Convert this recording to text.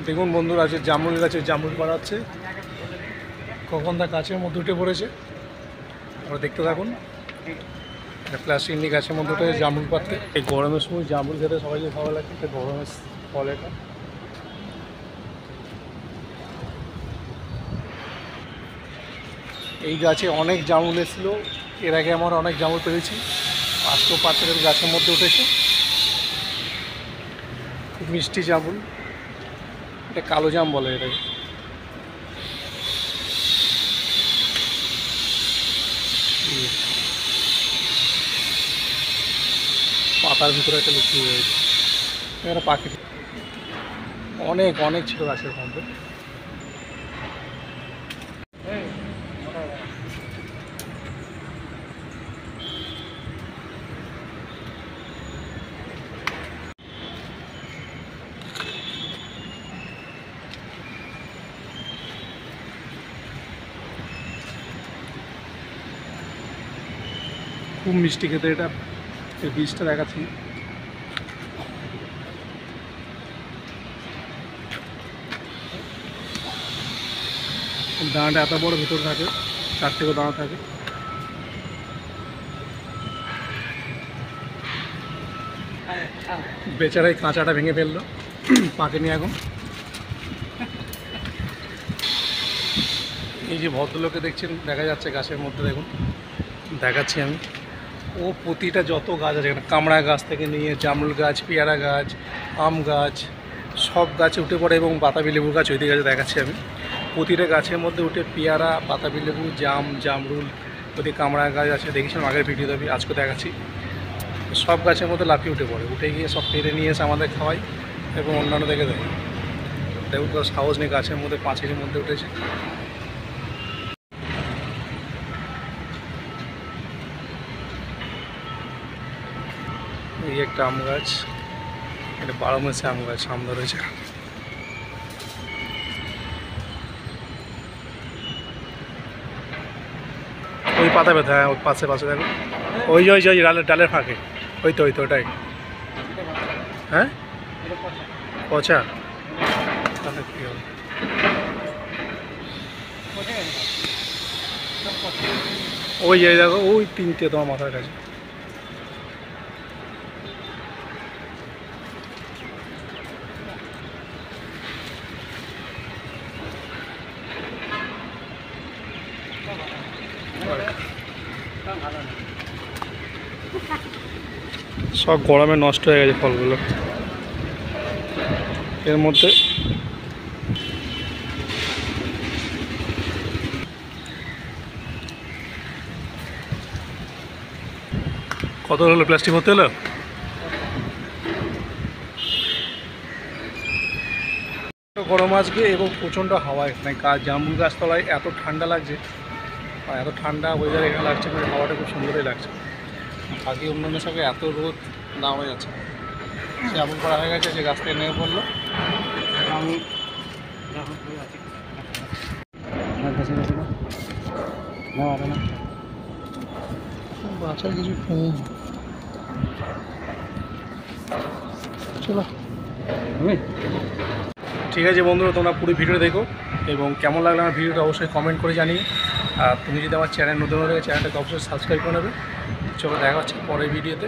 দেখুন বন্ধুরা, আছে জামরুল গাছে জামরুল পাড়াচ্ছে। কখন তা গাছের মধ্যে উঠে পড়েছে, আমরা দেখতে থাকুন। প্লাস্টিক নিয়ে গাছের মধ্যে উঠে জামরুল পাড়তে। এই গরমের সময় জামরুল খেতে সবাইকে ভালো লাগে, এটা গরমের ফল। এটা এই গাছে অনেক জামরুল এসেছিল, এর আগে আমরা অনেক জামরুল পেয়েছি। আজকেও পাচ্ছে গাছের মধ্যে উঠেছে, খুব মিষ্টি জামরুল। এটা কালো জাম বলে এটাকে। পাতার ভিতরে একটা লুকিয়ে রয়েছে, একটা পাখি। অনেক অনেক ছিল গাছের মধ্যে। খুব মিষ্টি খেতে এটা, এর বীজটা দেখাচ্ছি। দানাটা এত বড় ভিতর থাকে, 4 থেকে দানা থাকে। বেচারাই কাঁচাটা ভেঙে ফেললো, পাকেনি এখন। এই যে ভদ্রলোকে দেখছেন, দেখা যাচ্ছে গাছের মধ্যে, দেখুন দেখাচ্ছি আমি। ও প্রতিটা যত গাছ আছে এখানে, কামড়া গাছ থেকে নিয়ে জামরুল গাছ, পেয়ারা গাছ, আম গাছ, সব গাছে উঠে পড়ে। এবং বাতাবি লেবু গাছ ওই দিকে দেখাচ্ছি আমি। প্রতিটা গাছের মধ্যে উঠে পেয়ারা, বাতাবি লেবু, জাম, জামরুল, ওদিকে কামড়া গাছ আছে, দেখেছিলাম আগের ভিডিওতে, আমি আজকে দেখাচ্ছি। সব গাছের মধ্যে লাফিয়ে উঠে পড়ে, উঠে গিয়ে সব পেরে নিয়ে এসে আমাদের খাওয়াই এবং অন্যান্য দেখে দেয়। দেখুন তো সাহস নেই, গাছের মধ্যে পাঁচিলের মধ্যে উঠেছে। এই একটা আম গাছ, এটা 12 মাসে আম গাছ, আম ধরেছে। ওই পাতা ব্যথা, হ্যাঁ ওই পাশে পাশে দেখো, ওই ওই ওই ডালের ফাঁকে, ওই তো ওটাই। হ্যাঁ পচা, তাহলে কী হবে? ওই যে দেখো, ওই 3টে তোমার মাথার কাছে। সব গরমে নষ্ট হয়ে গেছে ফলগুলো। এর মধ্যে কত হলো প্লাস্টিক ভর্তি হলো। গরম আজকে এবং প্রচণ্ড হাওয়া এখানে, জামরুল গাছতলায় এত ঠান্ডা লাগছে, এত ঠান্ডা ওয়েদার এখানে লাগছে, মানে হাওয়াটা খুব সুন্দরই লাগছে। বাকি অন্যান্য সঙ্গে এত রোদ না হয়ে যাচ্ছে, জামরুল করা হয়ে গেছে, যে গাছ থেকে নেমে পড়লো। আমি বাচ্চার কিছু চলো। ঠিক আছে বন্ধুরা, তোমরা পুরো ভিডিও দেখো এবং কেমন লাগলো আমার ভিডিওটা অবশ্যই কমেন্ট করে জানিয়ে। আর তুমি যদি আমার চ্যানেল নতুন হয়ে থাকে, চ্যানেলটাকে অবশ্যই সাবস্ক্রাইব করে নেবে। চলো দেখা হচ্ছে পরের ভিডিওতে।